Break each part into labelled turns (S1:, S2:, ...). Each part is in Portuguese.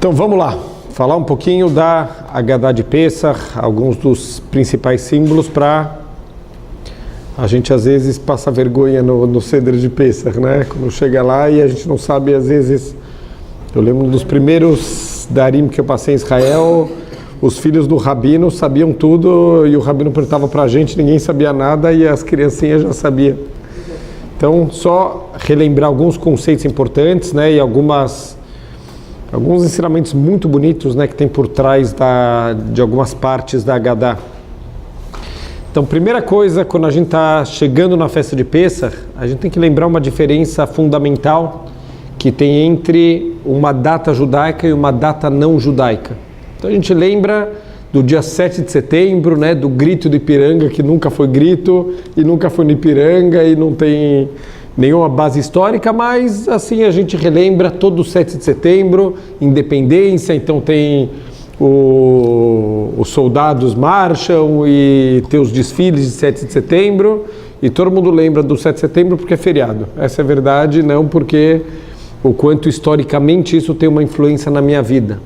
S1: Então vamos lá, falar um pouquinho da Haggadah de Pesach, alguns dos principais símbolos para a gente às vezes passa vergonha no Seder de Pesach, né? Quando chega lá e a gente não sabe, às vezes, eu lembro dos primeiros darim que eu passei em Israel, os filhos do rabino sabiam tudo e o rabino perguntava para a gente, ninguém sabia nada e as criancinhas já sabiam. Então, só relembrar alguns conceitos importantes, né? E alguns ensinamentos muito bonitos, né, que tem por trás de algumas partes da Haggadah. Então, primeira coisa, quando a gente está chegando na festa de Pesach, a gente tem que lembrar uma diferença fundamental que tem entre uma data judaica e uma data não judaica. Então, a gente lembra do dia 7 de setembro, né, do grito do Ipiranga, que nunca foi grito e nunca foi no Ipiranga e não tem nenhuma base histórica, mas assim a gente relembra todo o 7 de setembro, independência, então tem os soldados marcham e tem os desfiles de 7 de setembro e todo mundo lembra do 7 de setembro porque é feriado. Essa é a verdade, não porque o quanto historicamente isso tem uma influência na minha vida.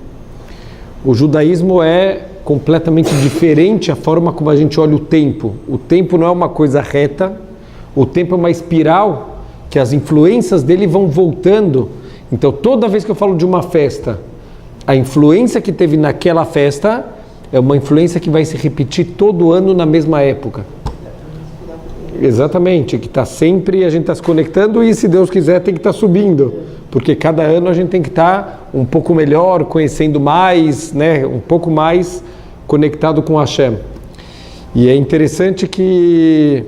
S1: O judaísmo é completamente diferente a forma como a gente olha o tempo. O tempo não é uma coisa reta, o tempo é uma espiral que as influências dele vão voltando. Então, toda vez que eu falo de uma festa, a influência que teve naquela festa é uma influência que vai se repetir todo ano na mesma época. Exatamente, que está sempre, a gente está se conectando e, se Deus quiser, tem que estar subindo. Porque cada ano a gente tem que estar um pouco melhor, conhecendo mais, né, um pouco mais conectado com Hashem. E é interessante que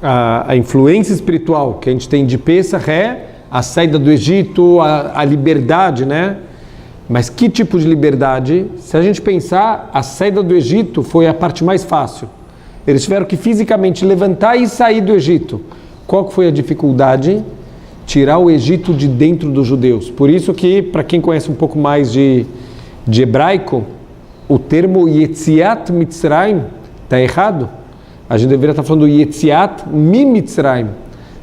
S1: a influência espiritual que a gente tem de Pesach é a saída do Egito, a liberdade, né? Mas que tipo de liberdade? Se a gente pensar, a saída do Egito foi a parte mais fácil. Eles tiveram que fisicamente levantar e sair do Egito. Qual que foi a dificuldade? Tirar o Egito de dentro dos judeus. Por isso que, para quem conhece um pouco mais de hebraico, o termo Yetziat Mitzrayim está errado. A gente deveria estar falando Yetziat Mimitzrayim,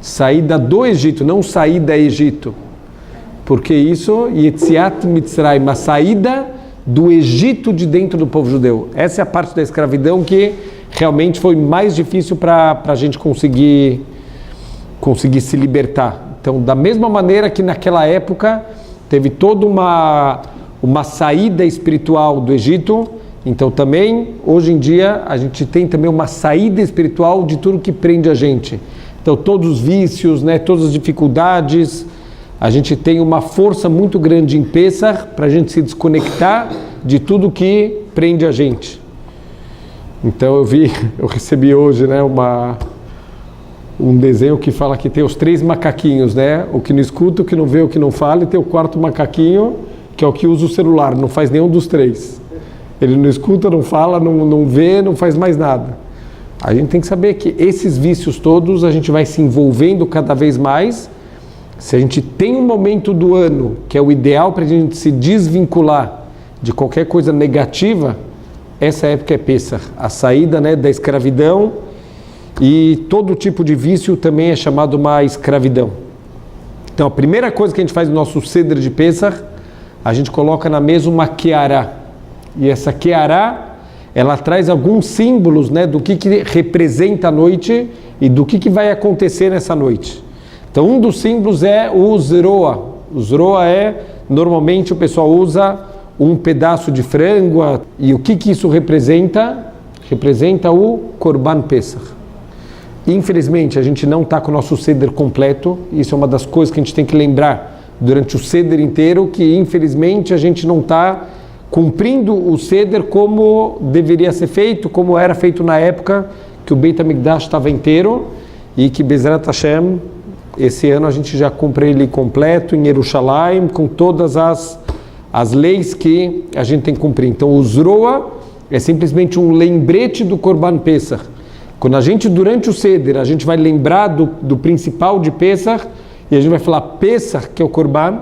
S1: saída do Egito, não saída Egito. Porque isso, Yetziat Mitzrayim, a saída do Egito de dentro do povo judeu. Essa é a parte da escravidão que realmente foi mais difícil para a gente conseguir se libertar. Então, da mesma maneira que naquela época teve toda uma saída espiritual do Egito, então também, hoje em dia, a gente tem também uma saída espiritual de tudo que prende a gente. Então, todos os vícios, né, todas as dificuldades, a gente tem uma força muito grande em Pesach para a gente se desconectar de tudo que prende a gente. Então, eu recebi hoje, né, um desenho que fala que tem os 3 macaquinhos, né? O que não escuta, o que não vê, o que não fala, e tem o 4º macaquinho, que é o que usa o celular, não faz nenhum dos 3. Ele não escuta, não fala, não vê, não faz mais nada. A gente tem que saber que esses vícios todos, a gente vai se envolvendo cada vez mais. Se a gente tem um momento do ano, que é o ideal para a gente se desvincular de qualquer coisa negativa, essa época é Pesach, a saída, né, da escravidão, e todo tipo de vício também é chamado uma escravidão. Então, a primeira coisa que a gente faz no nosso Seder de Pesach, a gente coloca na mesa uma Keará. E essa Keará, ela traz alguns símbolos, né, do que representa a noite e do que vai acontecer nessa noite. Então, um dos símbolos é o Zroa. O Zroa normalmente o pessoal usa um pedaço de frango. E o que isso representa? Representa o Korban Pesach. Infelizmente, a gente não está com o nosso Seder completo. Isso é uma das coisas que a gente tem que lembrar durante o Seder inteiro, que infelizmente a gente não está cumprindo o Seder como deveria ser feito, como era feito na época que o Beit HaMikdash estava inteiro e que Bezrat Hashem, esse ano a gente já cumpre ele completo em Yerushalayim, com todas as leis que a gente tem que cumprir. Então o Zroa é simplesmente um lembrete do Korban Pesach. Quando a gente, durante o Seder, a gente vai lembrar do principal de Pesach e a gente vai falar Pesach, que é o Korban,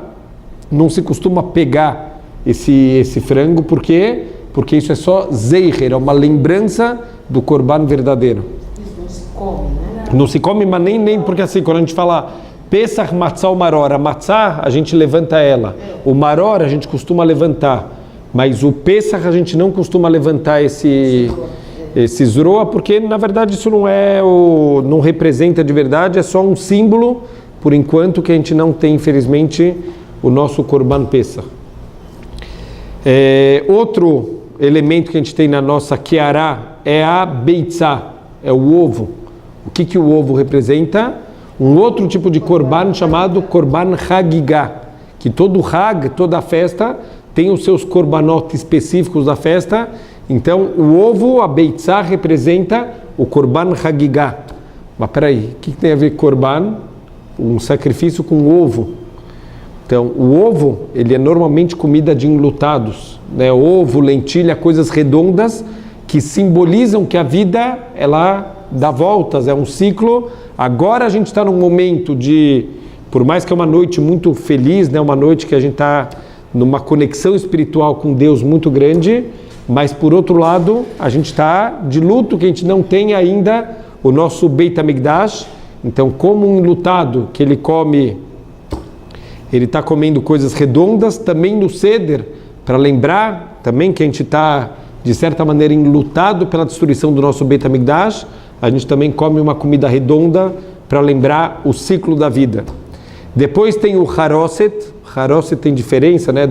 S1: não se costuma pegar esse frango, por quê? Porque isso é só Zeicher, é uma lembrança do Korban verdadeiro.
S2: Isso não se come, né?
S1: Não se come, mas nem porque assim, quando a gente fala Pesach, matzah ou maror. A matzah, a gente levanta ela. O maror, a gente costuma levantar. Mas o Pesach, a gente não costuma levantar esse zroa, porque, na verdade, isso não representa de verdade, é só um símbolo, por enquanto, que a gente não tem, infelizmente, o nosso Korban Pesach. Outro elemento que a gente tem na nossa Keará é a Beitzá, é o ovo. O que o ovo representa? Um outro tipo de Korban chamado Korban Hagigá, que todo Hag, toda a festa, tem os seus Korbanot específicos da festa. Então, o ovo, a Beitzá, representa o Korban Hagigá. Mas peraí, o que tem a ver com Korban? Um sacrifício com ovo. Então, o ovo, ele é normalmente comida de enlutados, né? Ovo, lentilha, coisas redondas que simbolizam que a vida, ela dá voltas, é um ciclo. Agora a gente está num momento de, por mais que é uma noite muito feliz, né? Uma noite que a gente está numa conexão espiritual com Deus muito grande, mas por outro lado, a gente está de luto, que a gente não tem ainda o nosso Beit HaMikdash. Então, como um enlutado que ele está comendo coisas redondas, também no Seder, para lembrar também que a gente está, de certa maneira, enlutado pela destruição do nosso Beit HaMikdash, a gente também come uma comida redonda para lembrar o ciclo da vida. Depois tem o Haroset. Haroset tem diferença, né,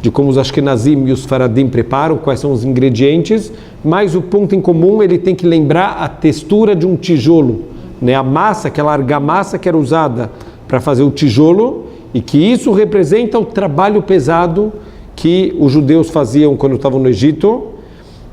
S1: de como os Ashkenazim e os Faradim preparam, quais são os ingredientes, mas o ponto em comum, ele tem que lembrar a textura de um tijolo, né, a massa, aquela argamassa que era usada para fazer o tijolo, e que isso representa o trabalho pesado que os judeus faziam quando estavam no Egito.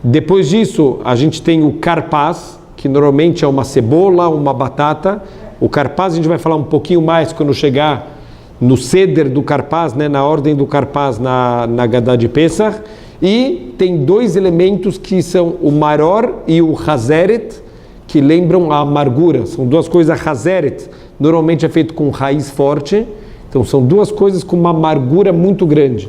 S1: Depois disso, a gente tem o karpaz, que normalmente é uma cebola, uma batata. O karpaz a gente vai falar um pouquinho mais quando chegar no Seder do karpaz, né, na ordem do karpaz na Gadá de Pesach. E tem dois elementos que são o maror e o hazeret, que lembram a amargura. São duas coisas. Hazeret normalmente é feito com raiz forte, então são duas coisas com uma amargura muito grande.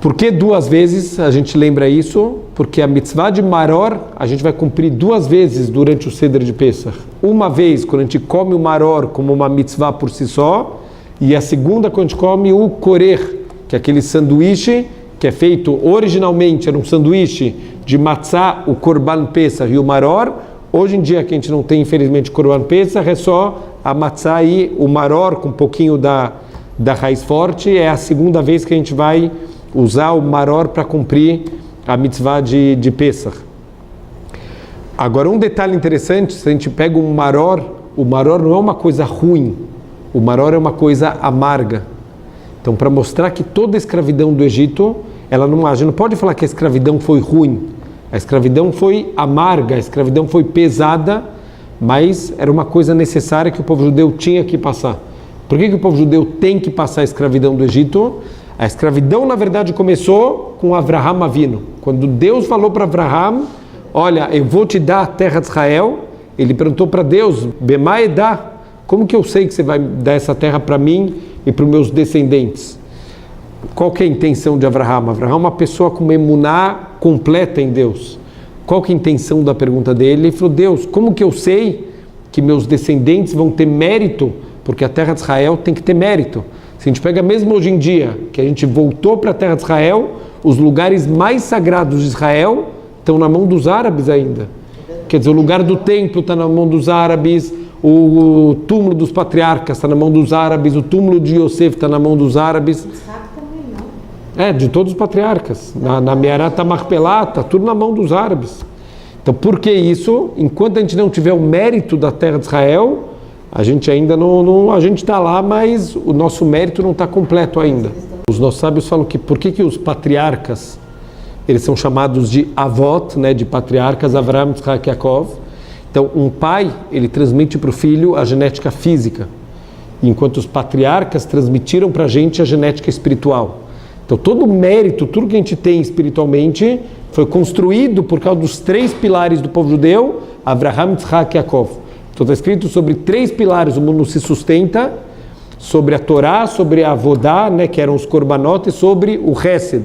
S1: Por que duas vezes a gente lembra isso? Porque a mitzvah de maror a gente vai cumprir duas vezes durante o Seder de Pesach. Uma vez quando a gente come o maror como uma mitzvah por si só, e a segunda quando a gente come o korer, que é aquele sanduíche que é feito originalmente, era um sanduíche de matzá, o Korban Pesach e o maror. Hoje em dia que a gente não tem infelizmente Korban Pesach, é só a matzá e o maror com um pouquinho da raiz forte. É a segunda vez que a gente vai usar o maror para cumprir a mitzvah de Pesach. Agora, um detalhe interessante, se a gente pega um maror, o maror não é uma coisa ruim, o maror é uma coisa amarga. Então, para mostrar que toda a escravidão do Egito, a gente não pode falar que a escravidão foi ruim, a escravidão foi amarga, a escravidão foi pesada, mas era uma coisa necessária que o povo judeu tinha que passar. Por que o povo judeu tem que passar a escravidão do Egito? A escravidão, na verdade, começou com Avraham Avinu. Quando Deus falou para Avraham, olha, eu vou te dar a terra de Israel, ele perguntou para Deus, Bema Edá, como que eu sei que você vai dar essa terra para mim e para os meus descendentes? Qual que é a intenção de Avraham? Avraham é uma pessoa com uma emuná completa em Deus. Qual que é a intenção da pergunta dele? Ele falou, Deus, como que eu sei que meus descendentes vão ter mérito? Porque a terra de Israel tem que ter mérito. Se a gente pega mesmo hoje em dia, que a gente voltou para a terra de Israel, os lugares mais sagrados de Israel estão na mão dos árabes ainda. Quer dizer, o lugar do templo está na mão dos árabes, o túmulo dos patriarcas está na mão dos árabes, o túmulo de Yosef está na mão dos árabes. De todos os patriarcas. Na Me'arat HaMachpelah está tudo na mão dos árabes. Então, por que isso? Enquanto a gente não tiver o mérito da terra de Israel, a gente ainda a gente está lá, mas o nosso mérito não está completo ainda. Os nossos sábios falam que por que os patriarcas, eles são chamados de avot, né, de patriarcas, Avraham, Yitzhak e Yaakov. Então, um pai, ele transmite para o filho a genética física, enquanto os patriarcas transmitiram para a gente a genética espiritual. Então, todo o mérito, tudo que a gente tem espiritualmente, foi construído por causa dos três pilares do povo judeu, Avraham, Yitzhak e Yaakov. Então está escrito sobre três pilares o mundo se sustenta, sobre a Torá, sobre a Avodá, né, que eram os Korbanot, e sobre o Hesed.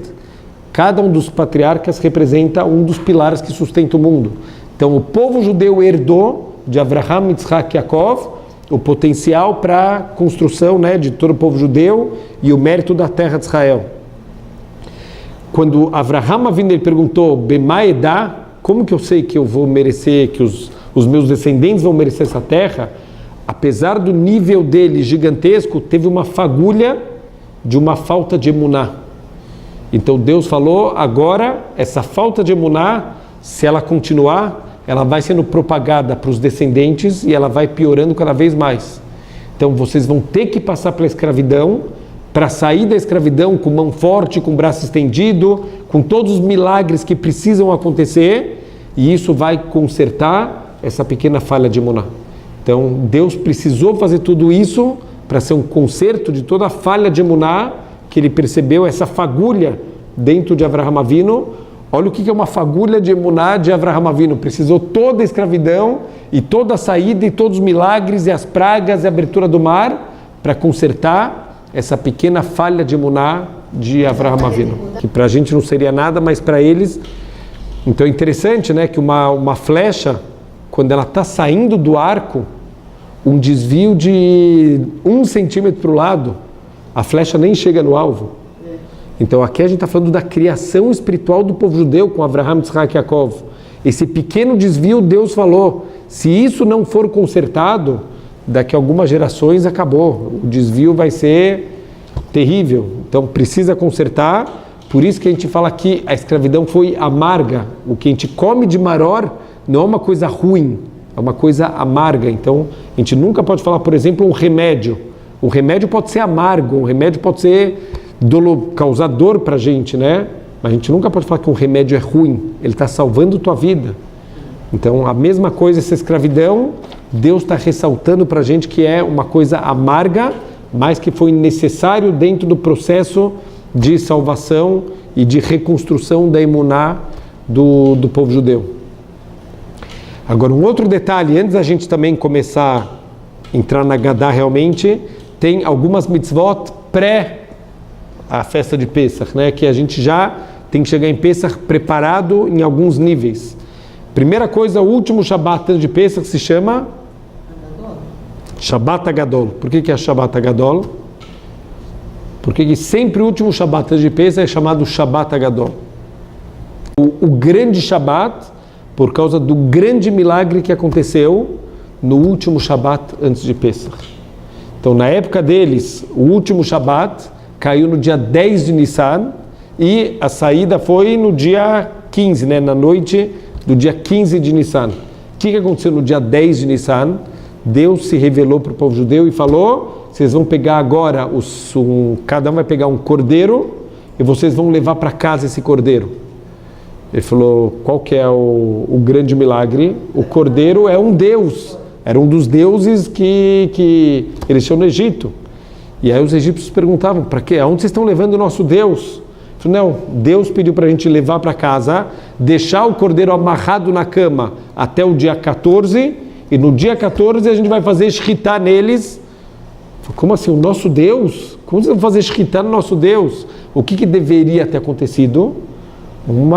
S1: Cada um dos patriarcas representa um dos pilares que sustenta o mundo. Então o povo judeu herdou de Avraham, Yitzhak e Yaakov o potencial para a construção, né, de todo o povo judeu e o mérito da terra de Israel. Quando Avraham Avinu ele perguntou, Bema Edá, como que eu sei que eu vou merecer, que os meus descendentes vão merecer essa terra? Apesar do nível dele gigantesco, teve uma fagulha de uma falta de emuná. Então Deus falou, agora essa falta de emuná, se ela continuar, ela vai sendo propagada para os descendentes e ela vai piorando cada vez mais. Então vocês vão ter que passar pela escravidão, para sair da escravidão com mão forte, com braço estendido, com todos os milagres que precisam acontecer, e isso vai consertar essa pequena falha de emuná. Então Deus precisou fazer tudo isso para ser um conserto de toda a falha de emuná que ele percebeu, essa fagulha dentro de Avraham Avinu. Olha o que é uma fagulha de emuná de Avraham Avinu. Precisou toda a escravidão e toda a saída e todos os milagres e as pragas e a abertura do mar para consertar essa pequena falha de emuná de Avraham Avinu. Que para a gente não seria nada, mas para eles... Então é interessante, né, que uma flecha, quando ela está saindo do arco, um desvio de 1 centímetro para o lado, a flecha nem chega no alvo. Então aqui a gente está falando da criação espiritual do povo judeu com Avraham, Yitzhak e Yaakov. Esse pequeno desvio, Deus falou, se isso não for consertado, daqui a algumas gerações acabou. O desvio vai ser terrível. Então precisa consertar. Por isso que a gente fala que a escravidão foi amarga. O que a gente come de maror não é uma coisa ruim, é uma coisa amarga. Então a gente nunca pode falar, por exemplo, um remédio. Um remédio pode ser amargo, um remédio pode ser causar dor para a gente, né? Mas a gente nunca pode falar que um remédio é ruim. Ele está salvando tua vida. Então a mesma coisa, essa escravidão, Deus está ressaltando para a gente que é uma coisa amarga, mas que foi necessário dentro do processo de salvação e de reconstrução da emuná do povo judeu. Agora, um outro detalhe, antes da gente também começar a entrar na Gadá realmente, tem algumas mitzvot pré a festa de Pesach, né? Que a gente já tem que chegar em Pesach preparado em alguns níveis. Primeira coisa, o último Shabbat antes de Pesach se chama Shabbat Agadol. Por que é Shabbat Agadol? Porque sempre o último Shabbat antes de Pesach é chamado Shabbat Agadol. O grande Shabbat, por causa do grande milagre que aconteceu no último Shabbat antes de Pesach. Então, na época deles, o último Shabbat caiu no dia 10 de Nissan e a saída foi no dia 15, né, na noite do dia 15 de Nissan. O que aconteceu no dia 10 de Nissan? Deus se revelou para o povo judeu e falou, vocês vão pegar agora, cada um vai pegar um cordeiro e vocês vão levar para casa esse cordeiro. Ele falou, qual que é o grande milagre? O cordeiro é um deus, era um dos deuses que eles tinham no Egito. E aí os egípcios perguntavam, para quê? Aonde vocês estão levando o nosso Deus? Ele falou, não, Deus pediu para a gente levar para casa, deixar o cordeiro amarrado na cama até o dia 14, e no dia 14 a gente vai fazer shritá neles. Falei, como assim, o nosso Deus? Como vocês vão fazer shritá no nosso Deus? O que deveria ter acontecido? Um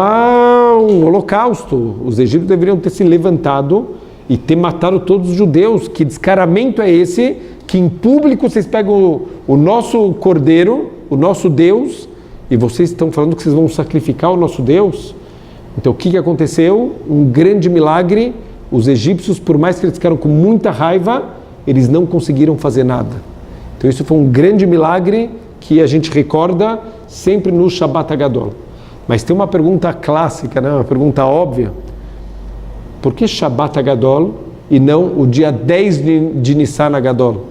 S1: holocausto. Os egípcios deveriam ter se levantado e ter matado todos os judeus. Que descaramento é esse? Que em público vocês pegam o nosso cordeiro, o nosso Deus, e vocês estão falando que vocês vão sacrificar o nosso Deus? Então o que aconteceu? Um grande milagre. Os egípcios, por mais que eles ficaram com muita raiva, eles não conseguiram fazer nada. Então isso foi um grande milagre que a gente recorda sempre no Shabbat Agadol. Mas tem uma pergunta clássica, né? Uma pergunta óbvia. Por que Shabbat Agadol e não o dia 10 de Nissan Agadol?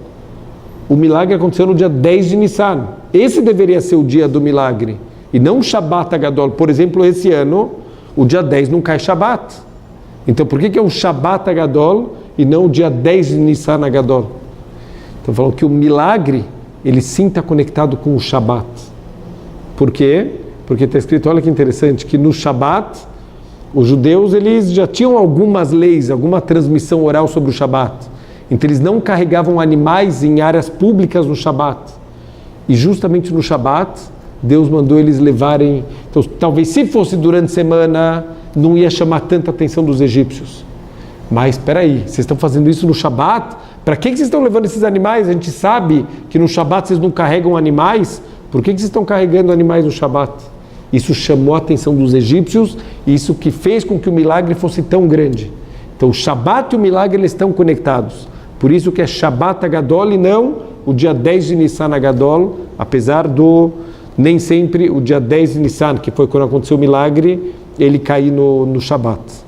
S1: O milagre aconteceu no dia 10 de Nissan. Esse deveria ser o dia do milagre. E não o Shabbat Agadol. Por exemplo, esse ano, o dia 10 não cai Shabbat. Então, por que é o Shabbat Agadol e não o dia 10 de Nissan Agadol? Então, falam que o milagre, ele sim está conectado com o Shabbat. Por quê? Porque está escrito, olha que interessante, que no Shabbat, os judeus eles já tinham algumas leis, alguma transmissão oral sobre o Shabbat. Então eles não carregavam animais em áreas públicas no Shabbat. E justamente no Shabbat, Deus mandou eles levarem... Então talvez se fosse durante a semana, não ia chamar tanta atenção dos egípcios. Mas espera aí, vocês estão fazendo isso no Shabbat Para que vocês estão levando esses animais? A gente sabe que no Shabat vocês não carregam animais. Por que vocês estão carregando animais no Shabat? Isso chamou a atenção dos egípcios, isso que fez com que o milagre fosse tão grande. Então o Shabat e o milagre eles estão conectados. Por isso que é Shabat Agadol e não o dia 10 de Nissan Agadol, apesar do nem sempre o dia 10 de Nissan, que foi quando aconteceu o milagre, ele cair no Shabat.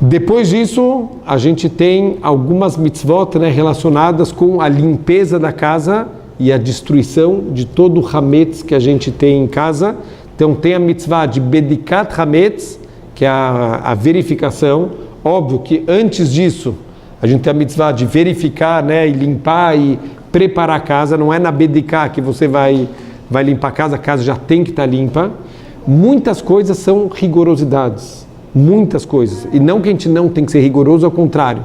S1: Depois disso, a gente tem algumas mitzvot, né, relacionadas com a limpeza da casa e a destruição de todo o hametz que a gente tem em casa. Então tem a mitzvah de bedikat hametz, que é a verificação. Óbvio que antes disso, a gente tem a mitzvah de verificar, né, e limpar e preparar a casa. Não é na bediká que você vai limpar a casa já tem que estar limpa. Muitas coisas são rigorosidades, muitas coisas. E não que a gente não tem que ser rigoroso, ao contrário.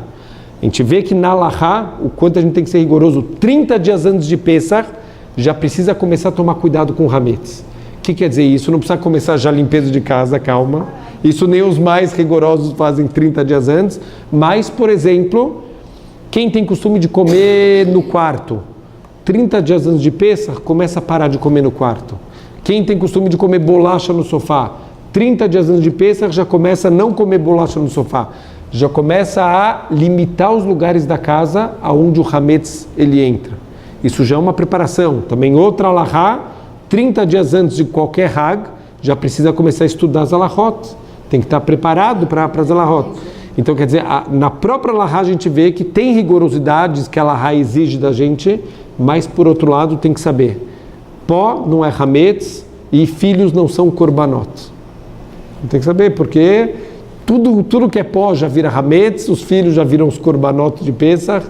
S1: A gente vê que na Halachá, o quanto a gente tem que ser rigoroso, 30 dias antes de Pesach, já precisa começar a tomar cuidado com o hametz. O que quer dizer isso? Não precisa começar já a limpeza de casa, calma. Isso nem os mais rigorosos fazem 30 dias antes. Mas, por exemplo, quem tem costume de comer no quarto, 30 dias antes de Pesach, começa a parar de comer no quarto. Quem tem costume de comer bolacha no sofá, 30 dias antes de Pesach, já começa a não comer bolacha no sofá. Já começa a limitar os lugares da casa aonde o hametz ele entra. Isso já é uma preparação. Também outra alahá, 30 dias antes de qualquer hag, já precisa começar a estudar as alahot. Tem que estar preparado para as alahot. Então, quer dizer, na própria alahá a gente vê que tem rigorosidades que a alahá exige da gente, mas por outro lado tem que saber, pó não é hametz e filhos não são korbanot. Tem que saber, porque tudo que é pó já vira hametz, os filhos já viram os korbanot de Pesach.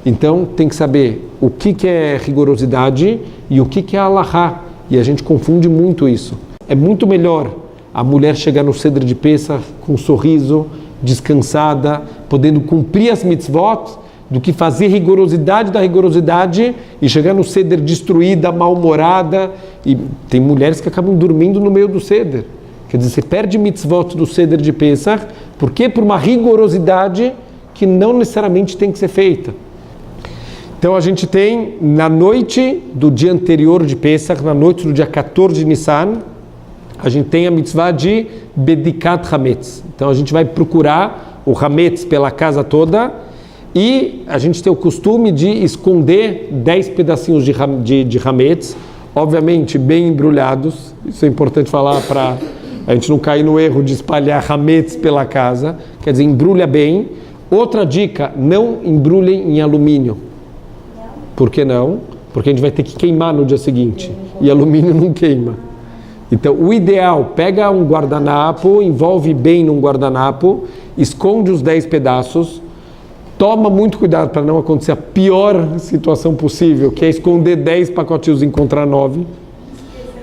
S1: Então tem que saber o que é rigorosidade e o que é alahá. E a gente confunde muito isso. É muito melhor a mulher chegar no Seder de Pesach com um sorriso, descansada, podendo cumprir as mitzvot, do que fazer rigorosidade da rigorosidade e chegar no Seder destruída, mal-humorada. E tem mulheres que acabam dormindo no meio do Seder. Quer dizer, você perde mitzvot do Seder de Pesach, porque por uma rigorosidade que não necessariamente tem que ser feita. Então a gente tem, na noite do dia anterior de Pesach, na noite do dia 14 de Nissan, a gente tem a mitzvah de Bedikat Hametz. Então a gente vai procurar o Hametz pela casa toda e a gente tem o costume de esconder 10 pedacinhos de Hametz, obviamente bem embrulhados. Isso é importante falar para a gente não cair no erro de espalhar hametz pela casa. Quer dizer, embrulha bem. Outra dica, não embrulhem em alumínio. Por que não? Porque a gente vai ter que queimar no dia seguinte. E alumínio não queima. Então, o ideal, pega um guardanapo, envolve bem num guardanapo, esconde os 10 pedaços, toma muito cuidado para não acontecer a pior situação possível, que é esconder 10 pacotinhos e encontrar 9.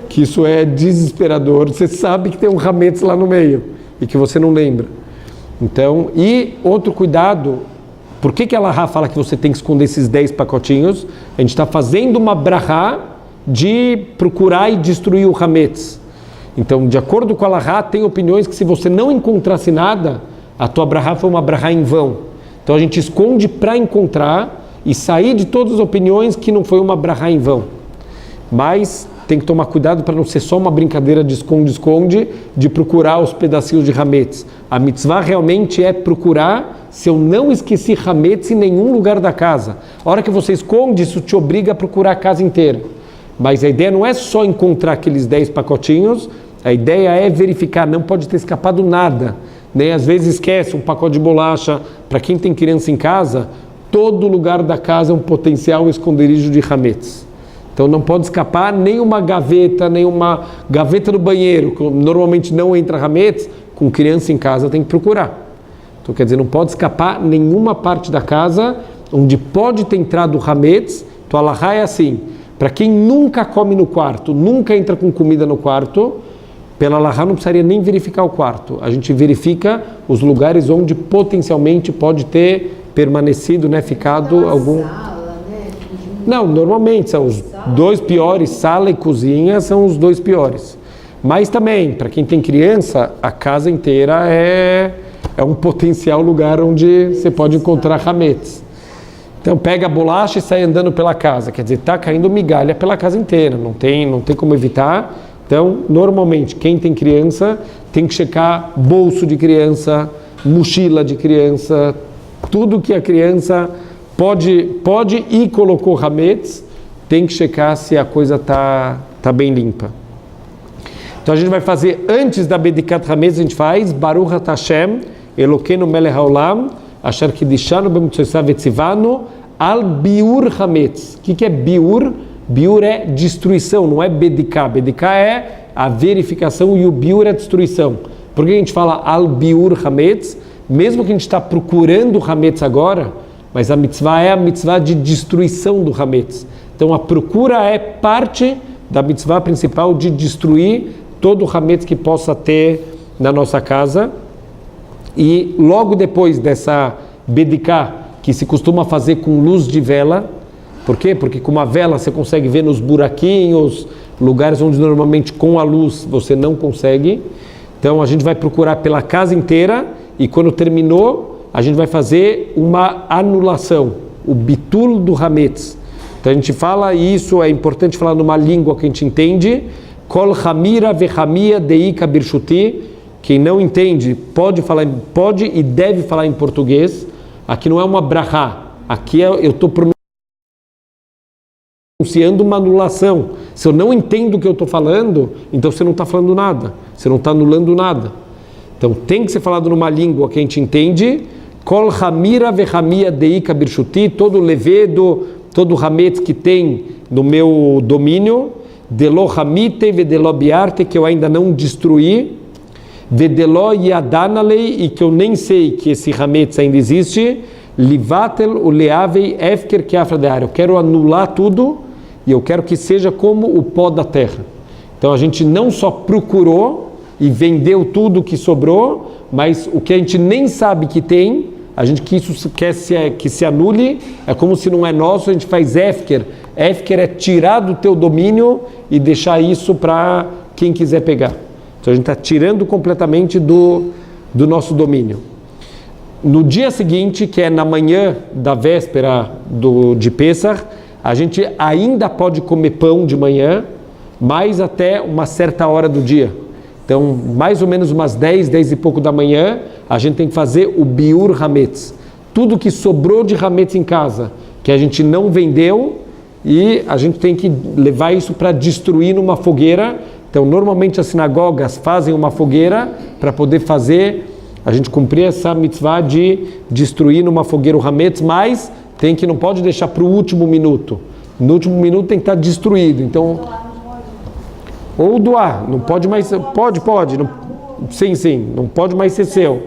S1: Que isso é desesperador. Você sabe que tem um hametz lá no meio e que você não lembra. Então, e outro cuidado, por que a alahá fala que você tem que esconder esses 10 pacotinhos? A gente está fazendo uma brahá de procurar e destruir o hametz. Então, de acordo com a alahá, tem opiniões que se você não encontrasse nada, a tua brahá foi uma brahá em vão. Então a gente esconde para encontrar e sair de todas as opiniões que não foi uma brahá em vão. Mas tem que tomar cuidado para não ser só uma brincadeira de esconde-esconde, de procurar os pedacinhos de hametz. A mitzvah realmente é procurar se eu não esqueci hametz em nenhum lugar da casa. A hora que você esconde, isso te obriga a procurar a casa inteira. Mas a ideia não é só encontrar aqueles 10 pacotinhos, a ideia é verificar, não pode ter escapado nada. Né? Às vezes esquece um pacote de bolacha. Para quem tem criança em casa, todo lugar da casa é um potencial esconderijo de hametz. Então não pode escapar nem uma gaveta no banheiro, que normalmente não entra hametz, com criança em casa tem que procurar. Então quer dizer, não pode escapar nenhuma parte da casa onde pode ter entrado hametz. Então a alahá é assim, para quem nunca come no quarto, nunca entra com comida no quarto, pela alahá não precisaria nem verificar o quarto. A gente verifica os lugares onde potencialmente pode ter permanecido, né, ficado algum... Não, normalmente são os 2 piores, sala e cozinha são os 2 piores. Mas também, para quem tem criança, a casa inteira é um potencial lugar onde você pode encontrar hametz. Então pega a bolacha e sai andando pela casa, quer dizer, está caindo migalha pela casa inteira, não tem como evitar. Então, normalmente, quem tem criança tem que checar bolso de criança, mochila de criança, tudo que a criança pode e colocou hametz, tem que checar se a coisa está bem limpa. Então a gente vai fazer, antes da Bedikat Hametz, a gente faz Baruch Ata Hashem, Elokeinu Melech Haolam, Asher Kidishanu B'Mitzvotav Vetzivanu, Al Biur Hametz. O que é Biur? Biur é destruição, não é Bediká. Bediká é a verificação e o Biur é a destruição. Por que a gente fala Al Biur Hametz? Mesmo que a gente está procurando Hametz agora, mas a mitzvah é a mitzvah de destruição do Hametz. Então a procura é parte da mitzvah principal de destruir todo o hametz que possa ter na nossa casa. E logo depois dessa bediká, que se costuma fazer com luz de vela, por quê? Porque com uma vela você consegue ver nos buraquinhos, lugares onde normalmente com a luz você não consegue. Então a gente vai procurar pela casa inteira e quando terminou, a gente vai fazer uma anulação, o bitul do hametz. Então a gente fala, e isso é importante falar numa língua que a gente entende, Kol Hamira Vechamia Deika Birshuti. Quem não entende pode e deve falar em português. Aqui não é uma brachá, aqui eu estou pronunciando uma anulação. Se eu não entendo o que eu estou falando, então você não está falando nada, você não está anulando nada. Então tem que ser falado numa língua que a gente entende. Kol Hamira Vechamia Deika Birshuti, todo levedo, todo hametz que tem no meu domínio, Delo Hamite Vedelo Biarte, que eu ainda não destruí, Vedelo Yadanalei, e que eu nem sei que esse hametz ainda existe, Livatel Uleavei Efker Keafradear. Eu quero anular tudo e eu quero que seja como o pó da terra. Então a gente não só procurou e vendeu tudo que sobrou, mas o que a gente nem sabe que tem, a gente que isso quer que se anule, é como se não é nosso, a gente faz efker. Efker é tirar do teu domínio e deixar isso para quem quiser pegar. Então a gente está tirando completamente do nosso domínio. No dia seguinte, que é na manhã da véspera de Pessach, a gente ainda pode comer pão de manhã, mas até uma certa hora do dia. Então, mais ou menos umas 10 e pouco da manhã, a gente tem que fazer o biur hametz. Tudo que sobrou de hametz em casa, que a gente não vendeu, e a gente tem que levar isso para destruir numa fogueira. Então, normalmente as sinagogas fazem uma fogueira para poder fazer, a gente cumprir essa mitzvah de destruir numa fogueira o hametz, mas não pode deixar para o último minuto. No último minuto tem que estar destruído. Então, ou doar, não pode mais, pode, não, sim, não pode mais ser seu.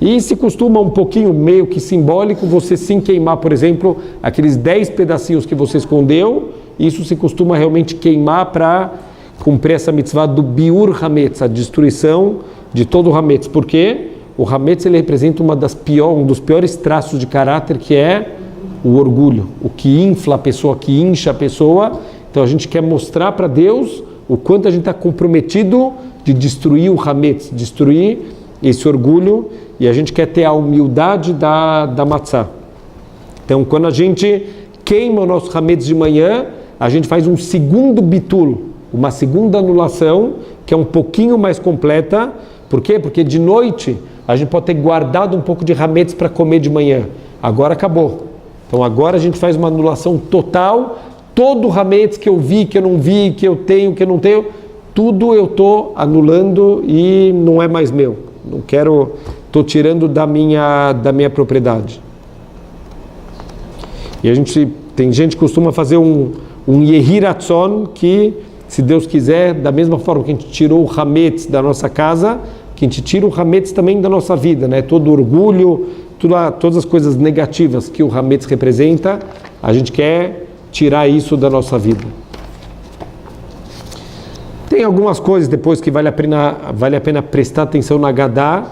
S1: E se costuma um pouquinho, meio que simbólico, você sim queimar, por exemplo, aqueles 10 pedacinhos que você escondeu, isso se costuma realmente queimar para cumprir essa mitzvah do biur hametz, a destruição de todo o hametz. Porque o hametz ele representa um dos piores traços de caráter, que é o orgulho, o que infla a pessoa, que incha a pessoa. Então a gente quer mostrar para Deus o quanto a gente está comprometido de destruir o hametz, destruir esse orgulho, e a gente quer ter a humildade da matzá. Então, quando a gente queima o nosso hametz de manhã, a gente faz um segundo bitul, uma segunda anulação, que é um pouquinho mais completa. Por quê? Porque de noite a gente pode ter guardado um pouco de hametz para comer de manhã. Agora acabou. Então, agora a gente faz uma anulação total. Todo o hametz que eu vi, que eu não vi, que eu tenho, que eu não tenho, tudo eu estou anulando e não é mais meu. Não quero, estou tirando da minha propriedade. E tem gente que costuma fazer um Yehi Ratzon, que, se Deus quiser, da mesma forma que a gente tirou o hametz da nossa casa, que a gente tira o hametz também da nossa vida, né? Todo o orgulho, todas as coisas negativas que o hametz representa, a gente quer tirar isso da nossa vida. Tem algumas coisas depois que vale a pena prestar atenção na Haggadah,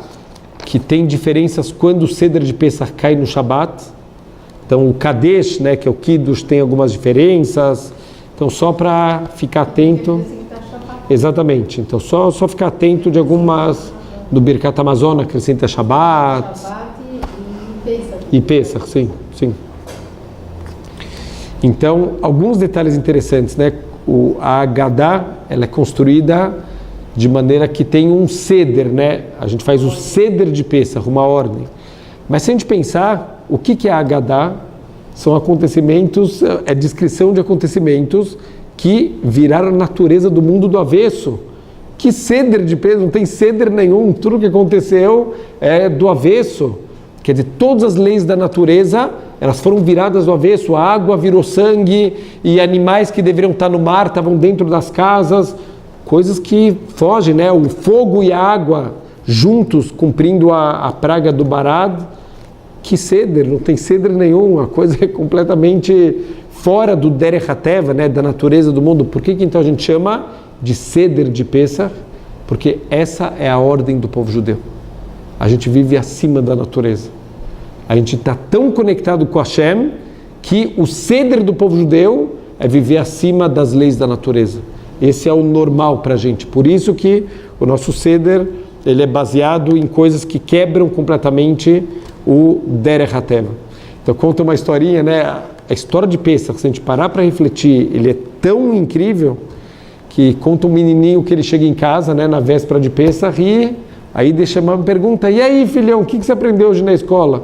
S1: que tem diferenças quando o Seder de Pesach cai no Shabat. Então o Kadesh, né, que é o Kiddush, tem algumas diferenças. Então só para ficar atento. Exatamente. Então só ficar atento de algumas do Birkat Hamazon, acrescenta Shabbat.
S2: Shabbat e Pesach.
S1: E Pesach, sim, sim. Então, alguns detalhes interessantes, né? A Haggadah, ela é construída de maneira que tem um seder, né? A gente faz o seder de Pesach, uma ordem. Mas se a gente pensar, o que é a Haggadah? São acontecimentos, é descrição de acontecimentos que viraram a natureza do mundo do avesso. Que seder de Pesach? Não tem seder nenhum, tudo que aconteceu é do avesso. Quer dizer, todas as leis da natureza, elas foram viradas do avesso. A água virou sangue e animais que deveriam estar no mar estavam dentro das casas. Coisas que fogem, né? O fogo e a água juntos, cumprindo a praga do Barad. Que ceder? Não tem ceder nenhum. A coisa é completamente fora do Derech HaTeva, né? Da natureza do mundo. Por que então a gente chama de ceder de Pesach? Porque essa é a ordem do povo judeu. A gente vive acima da natureza. A gente está tão conectado com Hashem que o ceder do povo judeu é viver acima das leis da natureza. Esse é o normal para a gente. Por isso que o nosso ceder, ele é baseado em coisas que quebram completamente o Derech HaTeva. Então conta uma historinha, né? A história de Pesach, se a gente parar para refletir, ele é tão incrível que conta um menininho que ele chega em casa, né, na véspera de Pesach e aí deixa uma pergunta: e aí, filhão, o que você aprendeu hoje na escola?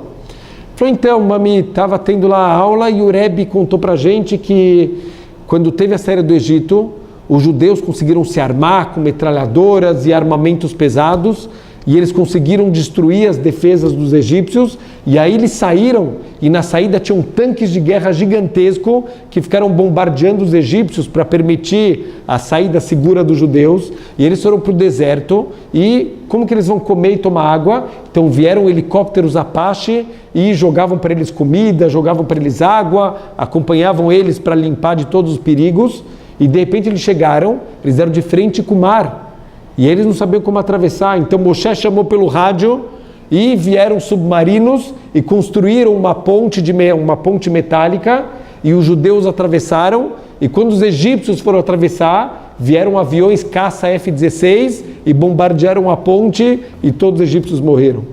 S1: Falou: então, mami, estava tendo lá a aula e o Rebbe contou para a gente que quando teve a saída do Egito, os judeus conseguiram se armar com metralhadoras e armamentos pesados e eles conseguiram destruir as defesas dos egípcios e aí eles saíram e na saída tinham tanques de guerra gigantescos que ficaram bombardeando os egípcios para permitir a saída segura dos judeus e eles foram para o deserto e como que eles vão comer e tomar água? Então vieram helicópteros Apache e jogavam para eles comida, jogavam para eles água, acompanhavam eles para limpar de todos os perigos e de repente eles chegaram, eles deram de frente com o mar e eles não sabiam como atravessar, então Moshe chamou pelo rádio e vieram submarinos e construíram uma ponte metálica e os judeus atravessaram e quando os egípcios foram atravessar, vieram aviões caça F-16 e bombardearam a ponte e todos os egípcios morreram.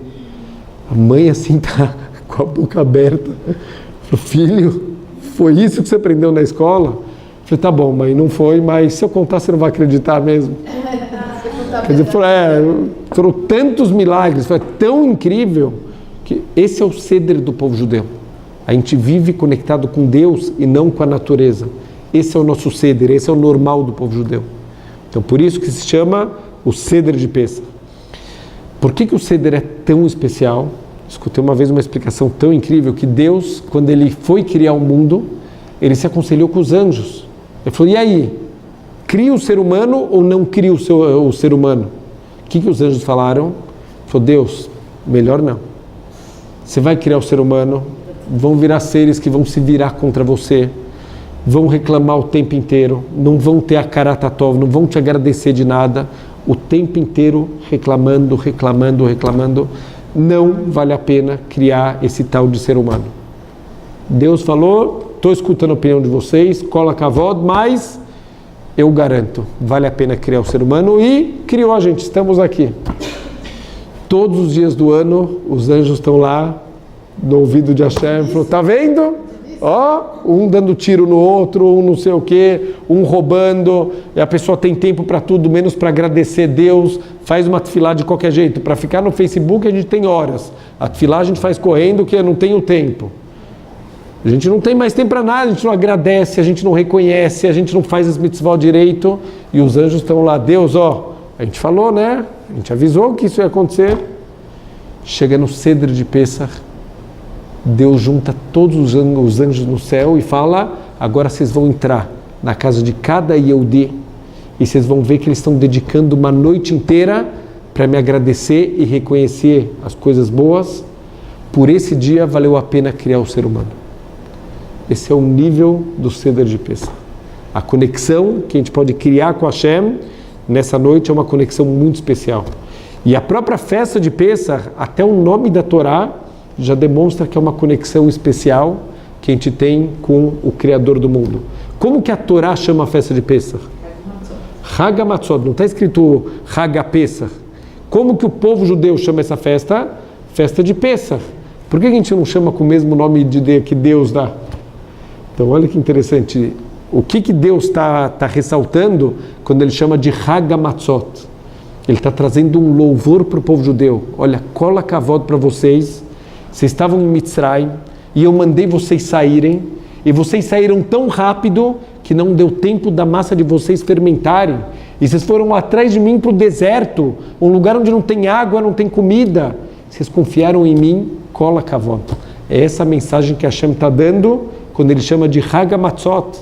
S1: A mãe assim tá com a boca aberta. Falou: filho, foi isso que você aprendeu na escola? Eu falei: tá bom, mãe, não foi, mas se eu contar você não vai acreditar mesmo. Quer dizer, foram tantos milagres, foi tão incrível que esse é o ceder do povo judeu. A gente vive conectado com Deus e não com a natureza. Esse é o nosso ceder, esse é o normal do povo judeu. Então por isso que se chama o ceder de Pesach. Por que o ceder é tão especial? Escutei uma vez uma explicação tão incrível que Deus, quando ele foi criar o mundo, ele se aconselhou com os anjos. Ele falou: e aí? Cria o ser humano ou não cria o ser humano? O que os anjos falaram? Ele falou: Deus, melhor não. Você vai criar o ser humano, vão virar seres que vão se virar contra você, vão reclamar o tempo inteiro, não vão ter a karatatov, não vão te agradecer de nada, o tempo inteiro reclamando. Não vale a pena criar esse tal de ser humano. Deus falou: estou escutando a opinião de vocês, cola kavod, mas eu garanto, vale a pena criar o ser humano e criou a gente, estamos aqui. Todos os dias do ano, os anjos estão lá, no ouvido de Hashem, falou: tá vendo? Ó, um dando tiro no outro, um não sei o quê, um roubando, e a pessoa tem tempo para tudo, menos para agradecer Deus, faz uma tefilá de qualquer jeito. Para ficar no Facebook a gente tem horas, a tefilá a gente faz correndo, que eu não tenho tempo. A gente não tem mais tempo para nada, a gente não agradece, a gente não reconhece, a gente não faz as mitzvot direito, e os anjos estão lá: Deus, ó, a gente falou, né? A gente avisou que isso ia acontecer. Chega no ceder de Pesach, Deus junta todos os anjos no céu e fala: agora vocês vão entrar na casa de cada Yehudi e vocês vão ver que eles estão dedicando uma noite inteira para me agradecer e reconhecer as coisas boas. Por esse dia valeu a pena criar o ser humano. Esse é o nível do ceder de Pesach. A conexão que a gente pode criar com Hashem nessa noite é uma conexão muito especial. E a própria festa de Pesach, até o nome da Torá, já demonstra que é uma conexão especial que a gente tem com o Criador do mundo. Como que a Torá chama a festa de Pesach? Hag HaMatzot. Não está escrito Hag HaPesach. Como que o povo judeu chama essa festa? Festa de Pessach. Por que a gente não chama com o mesmo nome que Deus dá? Então, olha que interessante. O que Deus está ressaltando quando ele chama de Hag HaMatzot? Ele está trazendo um louvor para o povo judeu. Olha, cola kavod para vocês. Vocês estavam em Mitzrayim e eu mandei vocês saírem. E vocês saíram tão rápido que não deu tempo da massa de vocês fermentarem. E vocês foram atrás de mim para o deserto, um lugar onde não tem água, não tem comida. Vocês confiaram em mim, cola kavod. É essa a mensagem que Hashem está dando quando ele chama de Hag HaMatzot.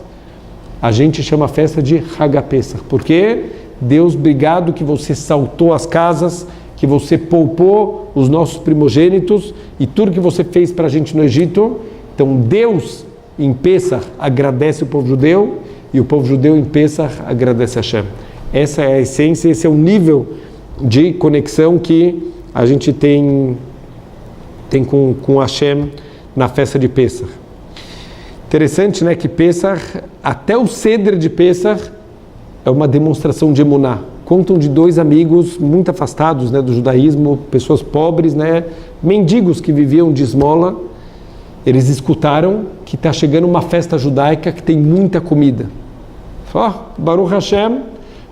S1: A gente chama a festa de Hag HaPesach. Por quê? Deus, obrigado que você saltou as casas, que você poupou os nossos primogênitos e tudo que você fez para a gente no Egito. Então Deus em Pesach agradece o povo judeu e o povo judeu em Pesach agradece a Hashem. Essa é a essência, esse é o nível de conexão que a gente tem com Hashem na festa de Pesach. Interessante, né, que Pesach, até o Seder de Pesach é uma demonstração de emuná. Contam de dois amigos muito afastados, né, do judaísmo, pessoas pobres, né, mendigos que viviam de esmola. Eles escutaram que está chegando uma festa judaica que tem muita comida. Baruch Hashem,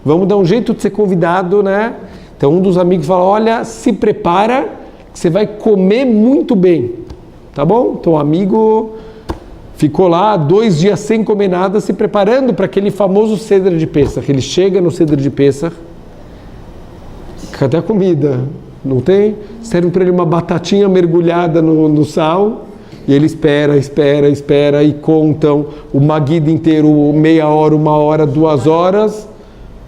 S1: vamos dar um jeito de ser convidado, né? Então um dos amigos fala, olha, se prepara que você vai comer muito bem, tá bom? Então o amigo ficou lá 2 dias sem comer nada, se preparando para aquele famoso Seder de Pesach. Ele chega no Seder de Pesach, cadê a comida? Não tem? Serve para ele uma batatinha mergulhada no sal, e ele espera, e contam o Magid inteiro, meia hora, 1 hora, 2 horas.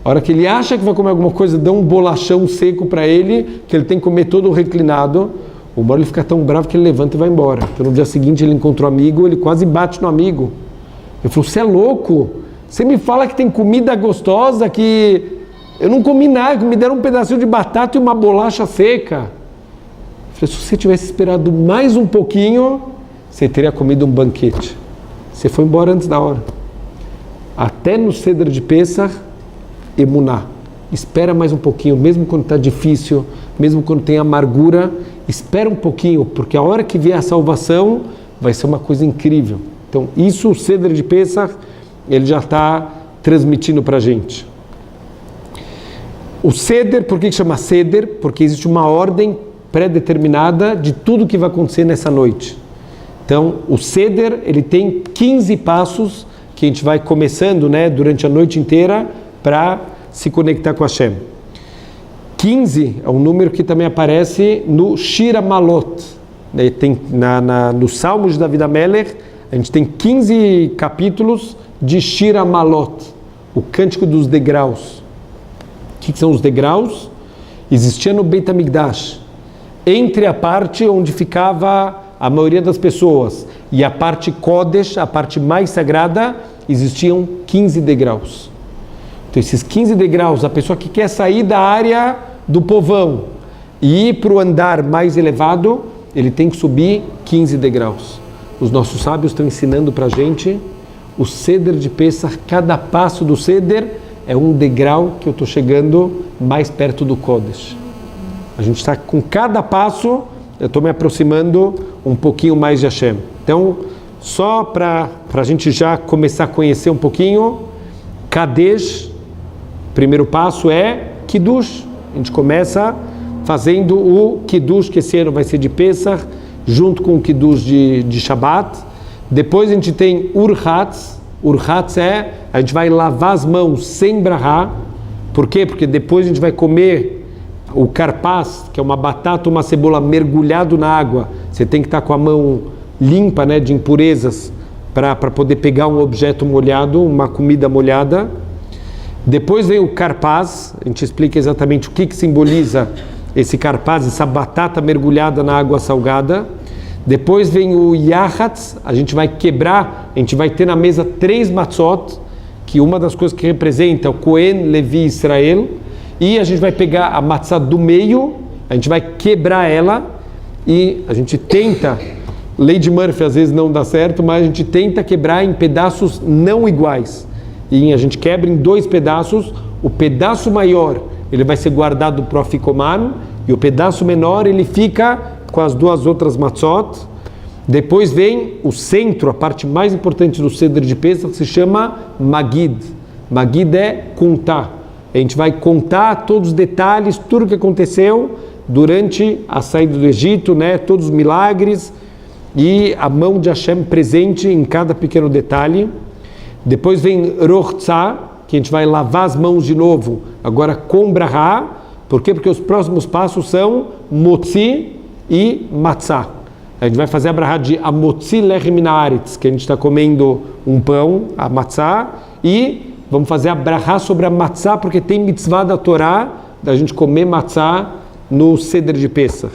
S1: A hora que ele acha que vai comer alguma coisa, dão um bolachão seco para ele, que ele tem que comer todo reclinado. O Moro ele fica tão bravo que ele levanta e vai embora. Então no dia seguinte ele encontra um amigo, ele quase bate no amigo. Ele falou, você é louco? Você me fala que tem comida gostosa, que eu não comi nada, me deram um pedacinho de batata e uma bolacha seca. Eu falei, se você tivesse esperado mais um pouquinho, você teria comido um banquete. Você foi embora antes da hora. Até no Seder de Pesach, emuná. Espera mais um pouquinho, mesmo quando está difícil, mesmo quando tem amargura, espera um pouquinho, porque a hora que vier a salvação vai ser uma coisa incrível. Então isso, o Seder de Pesach, ele já está transmitindo para a gente. O Seder, por que chama Seder? Porque existe uma ordem pré-determinada de tudo que vai acontecer nessa noite. Então o Seder, ele tem 15 passos que a gente vai começando, né, durante a noite inteira para se conectar com Hashem. 15 é um número que também aparece no Shir HaMalot. Tem no Salmo de David HaMelech, a gente tem 15 capítulos de Shir HaMalot, o Cântico dos Degraus. O que são os degraus? Existia no Beit HaMikdash, entre a parte onde ficava a maioria das pessoas e a parte Kodesh, a parte mais sagrada, existiam 15 degraus. Então esses 15 degraus, a pessoa que quer sair da área do povão e ir para o andar mais elevado, ele tem que subir 15 degraus. Os nossos sábios estão ensinando para a gente o Seder de Pesach, cada passo do Seder é um degrau que eu estou chegando mais perto do Kodesh. A gente está com cada passo, eu estou me aproximando um pouquinho mais de Hashem. Então, só para a gente já começar a conhecer um pouquinho, Kadesh, primeiro passo é Kiddush. A gente começa fazendo o Kiddush, que esse ano vai ser de Pesach, junto com o Kiddush de Shabbat. Depois a gente tem Urhatz. Urhatz é, a gente vai lavar as mãos sem brahá. Por quê? Porque depois a gente vai comer o karpaz, que é uma batata, uma cebola mergulhado na água. Você tem que estar com a mão limpa, né, de impurezas, para poder pegar um objeto molhado, uma comida molhada. Depois vem o karpaz, a gente explica exatamente o que simboliza esse karpaz, essa batata mergulhada na água salgada. Depois vem o yahatz, a gente vai quebrar, a gente vai ter na mesa 3 matzot, que uma das coisas que representa é o Cohen, Levi e Israel, e a gente vai pegar a matzah do meio, a gente vai quebrar ela, e a gente tenta, lei de Murphy às vezes não dá certo, mas a gente tenta quebrar em pedaços não iguais. E a gente quebra em 2 pedaços, o pedaço maior ele vai ser guardado para o afikoman, e o pedaço menor ele fica com as duas outras matzot. Depois vem o centro, a parte mais importante do Seder de Pesach, que se chama Magid. Magid é contar. A gente vai contar todos os detalhes, tudo o que aconteceu durante a saída do Egito, né? Todos os milagres e a mão de Hashem presente em cada pequeno detalhe. Depois vem Rochtzah, que a gente vai lavar as mãos de novo, agora com Brahá. Por quê? Porque os próximos passos são Motzi e Matzah. A gente vai fazer a Brahá de Amotzi Lechem Naaretz, que a gente está comendo um pão, a Matzah, e vamos fazer a Brahá sobre a Matzah, porque tem mitzvah da Torá, da gente comer Matzah no Seder de Pesach.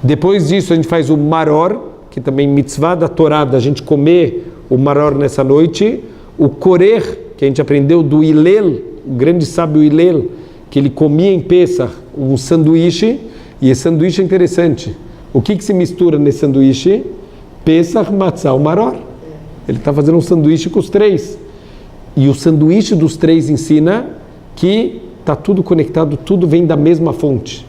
S1: Depois disso a gente faz o Maror, que também mitzvah da Torá, da gente comer o Maror nessa noite. O Korer, que a gente aprendeu do Hillel, o grande sábio Hillel, que ele comia em Pesach um sanduíche, e esse sanduíche é interessante. O que se mistura nesse sanduíche? Pesach, Matzah, o Maror. Ele está fazendo um sanduíche com os três. E o sanduíche dos três ensina que está tudo conectado, tudo vem da mesma fonte.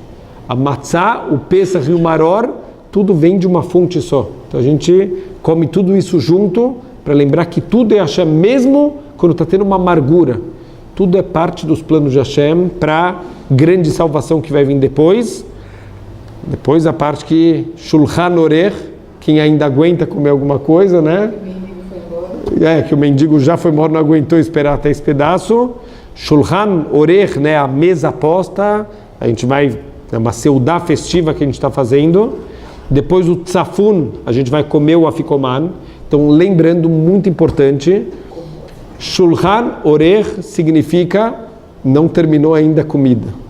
S1: A Matzah, o Pesach e o Maror, tudo vem de uma fonte só. Então a gente come tudo isso junto para lembrar que tudo é Hashem, mesmo quando está tendo uma amargura. Tudo é parte dos planos de Hashem para a grande salvação que vai vir depois. Depois a parte que Shulchan Orech, quem ainda aguenta comer alguma coisa, né? Que o mendigo já foi embora, não aguentou esperar até esse pedaço. Shulchan Orech, né? A mesa posta, a gente vai, é uma seudá festiva que a gente está fazendo. Depois o Tzafun, a gente vai comer o afikoman. Então, lembrando, muito importante, Shulchan Orech significa não terminou ainda a comida.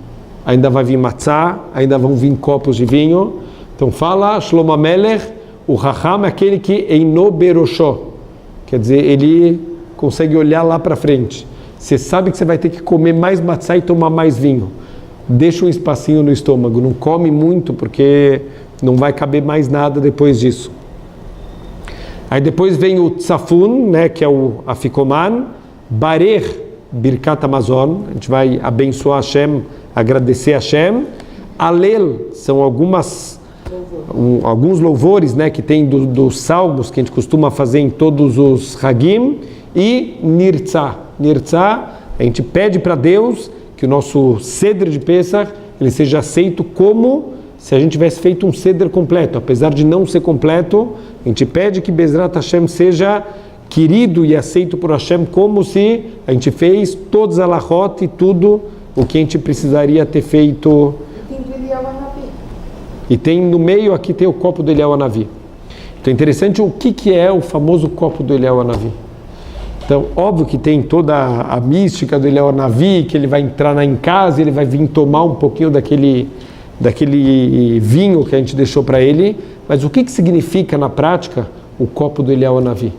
S1: Ainda vai vir matzah, ainda vão vir copos de vinho. Então fala Shlomo HaMelech, o Raham é aquele que Eino Berosho, quer dizer, ele consegue olhar lá para frente. Você sabe que você vai ter que comer mais matzah e tomar mais vinho. Deixa um espacinho no estômago, não come muito porque não vai caber mais nada depois disso. Aí depois vem o Tzafun, né, que é o Afikoman, Barer Birkat Hamazon, a gente vai abençoar Hashem, agradecer a Hashem. Alel são alguns louvores, né, que tem dos salmos que a gente costuma fazer em todos os Hagim. E Nirtzah. Nirtzah, a gente pede para Deus que o nosso Seder de Pesach ele seja aceito como se a gente tivesse feito um Seder completo. Apesar de não ser completo, a gente pede que Bezrat Hashem seja querido e aceito por Hashem como se a gente fez todos a Alachot e tudo o que a gente precisaria ter feito.
S2: E tem do Eliyahu Hanavi.
S1: E tem no meio aqui tem o copo do Eliyahu Hanavi. Então é interessante o que é o famoso copo do Eliyahu Hanavi. Então, óbvio que tem toda a mística do Eliyahu Hanavi, que ele vai entrar em casa, ele vai vir tomar um pouquinho daquele vinho que a gente deixou para ele. Mas o que significa na prática o copo do Eliyahu Hanavi?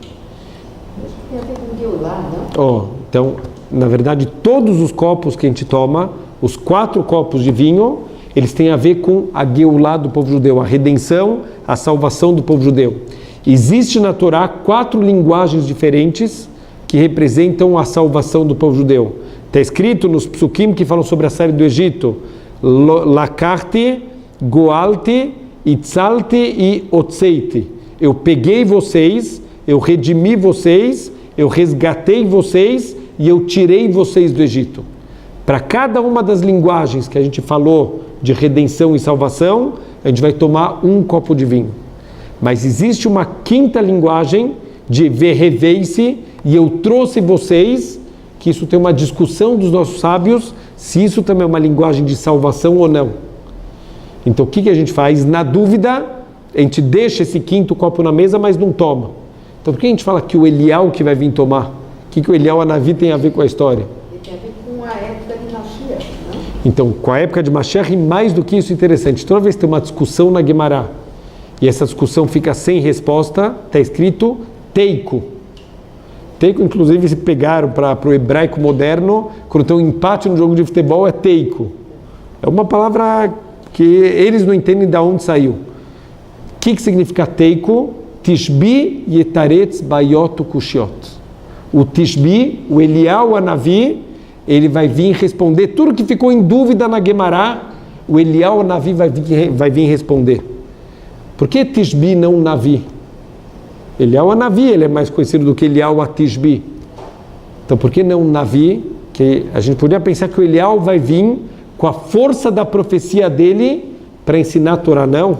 S2: Tem a ver com Geulah, não?
S1: Então, na verdade, todos os copos que a gente toma, os 4 copos de vinho, eles têm a ver com a Geulah do povo judeu, a redenção, a salvação do povo judeu. Existe na Torá 4 linguagens diferentes que representam a salvação do povo judeu. Está escrito nos psukim que falam sobre a saída do Egito: Lakarti, Goalti, Itzalti e Otseiti. Eu peguei vocês, eu redimi vocês, eu resgatei vocês e eu tirei vocês do Egito. Para cada uma das linguagens que a gente falou de redenção e salvação, a gente vai tomar um copo de vinho. Mas existe uma 5ª linguagem de Verreveise, e eu trouxe vocês, que isso tem uma discussão dos nossos sábios, se isso também é uma linguagem de salvação ou não. Então o que a gente faz? Na dúvida, a gente deixa esse 5º copo na mesa, mas não toma. Então por que a gente fala que o Eliyahu que vai vir tomar? O que o Eliyahu Hanavi tem a ver com a história?
S2: Ele tem a ver com a época de Mashiach, não?
S1: Então, com a época de Mashiach, e mais do que isso, interessante, toda vez que tem uma discussão na Guemará, e essa discussão fica sem resposta, está escrito Teiko. Teiko, inclusive, se pegaram para o hebraico moderno, quando tem um empate no jogo de futebol, é Teiko. É uma palavra que eles não entendem de onde saiu. O que significa Teiko? Tishbi yetaretz bayot kushiot. O Tishbi, o Eliyahu Hanavi, ele vai vir responder tudo que ficou em dúvida na Guemará, o Eliyahu Navi vai vir responder. Por que Tishbi não Navi? Eliyahu Navi, ele é mais conhecido do que Eliyahu Tishbi. Então por que não Navi? Que a gente podia pensar que o Eliyahu vai vir com a força da profecia dele para ensinar a Torá, não.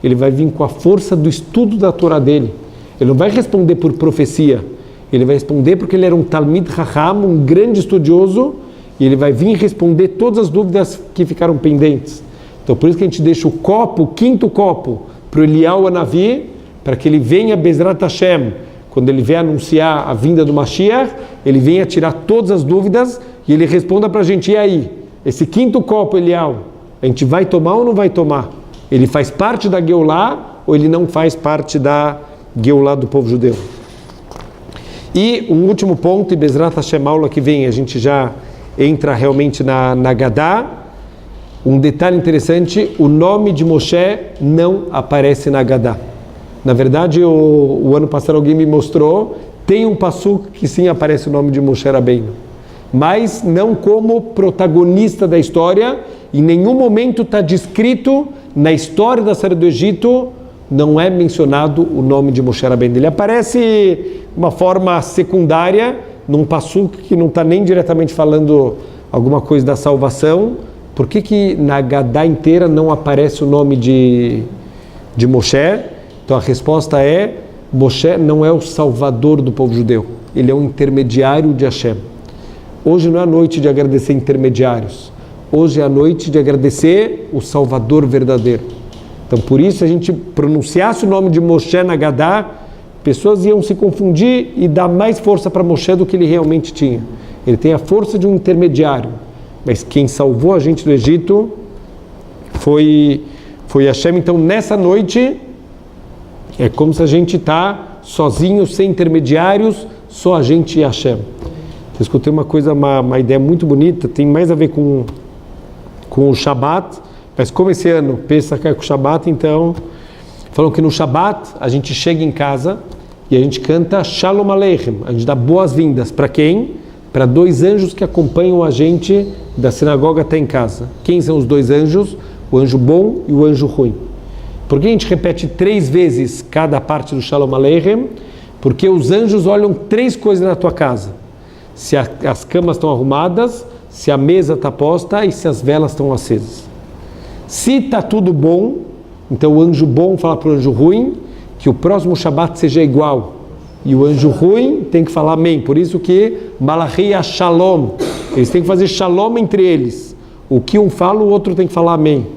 S1: Ele vai vir com a força do estudo da Torá dele. Ele não vai responder por profecia. Ele vai responder porque ele era um Talmid Chacham, um grande estudioso, e ele vai vir responder todas as dúvidas que ficaram pendentes. Então por isso que a gente deixa o copo, o quinto copo, para o Eliyahu Navi, para que ele venha Bezrat Hashem, quando ele vier anunciar a vinda do Mashiach, ele venha tirar todas as dúvidas e ele responda para a gente, e aí? Esse quinto copo, Eliyahu, a gente vai tomar ou não vai tomar? Ele faz parte da Geulá ou ele não faz parte da Geulá do povo judeu? E um último ponto, e Bezrat Hashem, aula que vem, a gente já entra realmente na Gadá. Um detalhe interessante, o nome de Moshe não aparece na Gadá. Na verdade, o ano passado alguém me mostrou, tem um passuco que sim aparece o nome de Moshe Rabbeinu, mas não como protagonista da história. Em nenhum momento está descrito na história da saída do Egito, não é mencionado o nome de Moshe Rabbeinu. Ele aparece de uma forma secundária, num passuco que não está nem diretamente falando alguma coisa da salvação. Por que na Gadá inteira não aparece o nome de Moshe? Então a resposta é, Moshe não é o salvador do povo judeu, ele é um intermediário de Hashem. Hoje não é a noite de agradecer intermediários, hoje é a noite de agradecer o Salvador verdadeiro. Então por isso a gente pronunciasse o nome de Moshe na Gadá, pessoas iam se confundir e dar mais força para Moshe do que ele realmente tinha. Ele tem a força de um intermediário, mas quem salvou a gente do Egito foi Hashem. Então nessa noite é como se a gente está sozinho, sem intermediários, só a gente e Hashem. Eu escutei uma ideia muito bonita, tem mais a ver com o Shabat, mas como esse ano Pesach é com o Shabat, então falam que no Shabat a gente chega em casa e a gente canta Shalom Aleichem, a gente dá boas-vindas para quem? Para dois anjos que acompanham a gente da sinagoga até em casa. Quem são os dois anjos? O anjo bom e o anjo ruim. Por que a gente repete 3 vezes cada parte do Shalom Aleichem? Porque os anjos olham 3 coisas na tua casa. Se as camas estão arrumadas, se a mesa está posta e se as velas estão acesas. Se está tudo bom, então o anjo bom fala para o anjo ruim que o próximo Shabat seja igual. E o anjo ruim tem que falar amém. Por isso que Malachi Shalom, eles têm que fazer shalom entre eles. O que um fala, o outro tem que falar amém.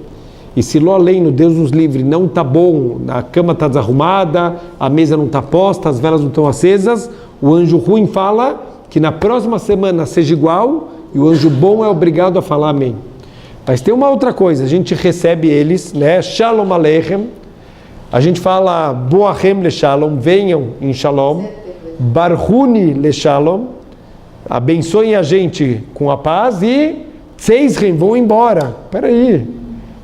S1: E se lo além, Deus nos livre, não está bom, a cama está desarrumada, a mesa não está posta, as velas não estão acesas, o anjo ruim fala que na próxima semana seja igual e o anjo bom é obrigado a falar amém. Mas tem uma outra coisa, a gente recebe eles, né? Shalom Aleichem, a gente fala Boachem le Shalom, venham em Shalom, Barhuni le Shalom, abençoem a gente com a paz e Tzeishem, vão embora. Espera aí,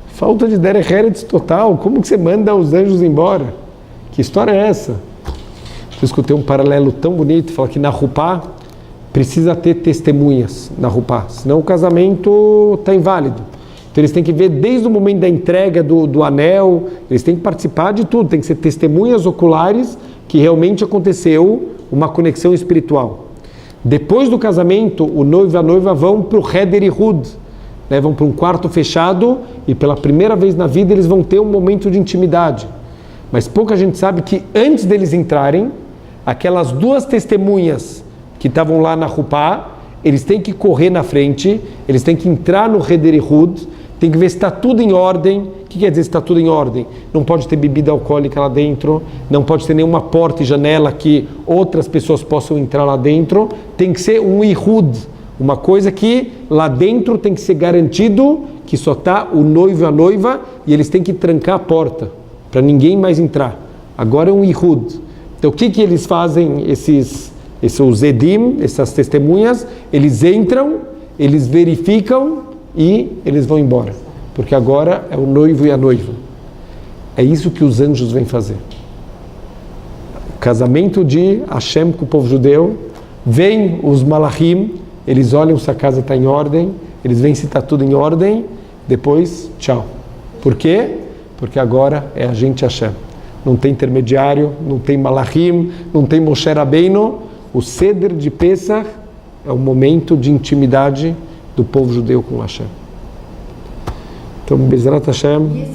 S1: falta de Derech Eretz total, como que você manda os anjos embora? Que história é essa? Eu escutei um paralelo tão bonito, fala que na Rupá precisa ter testemunhas na Rupá, senão o casamento está inválido. Então eles têm que ver desde o momento da entrega do anel, eles têm que participar de tudo, tem que ser testemunhas oculares que realmente aconteceu uma conexão espiritual. Depois do casamento, o noivo e a noiva vão para o Heder Ihud, né? Vão para um quarto fechado e pela primeira vez na vida eles vão ter um momento de intimidade. Mas pouca gente sabe que antes deles entrarem, aquelas 2 testemunhas que estavam lá na Rupá, eles têm que correr na frente, eles têm que entrar no Heder Ihud, tem que ver se está tudo em ordem. O que quer dizer se está tudo em ordem? Não pode ter bebida alcoólica lá dentro, não pode ter nenhuma porta e janela que outras pessoas possam entrar lá dentro, tem que ser um Ihud, uma coisa que lá dentro tem que ser garantido que só está o noivo e a noiva e eles têm que trancar a porta para ninguém mais entrar. Agora é um Ihud. Então o que eles fazem, esses Edim, essas testemunhas? Eles entram, eles verificam e eles vão embora, porque agora é o noivo e a noiva. É isso que os anjos vêm fazer. O casamento de Hashem com o povo judeu, vem os malachim, eles olham se a casa está em ordem, eles veem se está tudo em ordem, depois, tchau. Por quê? Porque agora é a gente Hashem. Não tem intermediário, não tem Malachim, não tem Moshe Rabbeinu. O Seder de Pesach é o momento de intimidade do povo judeu com Hashem. Então, Bezrat Hashem...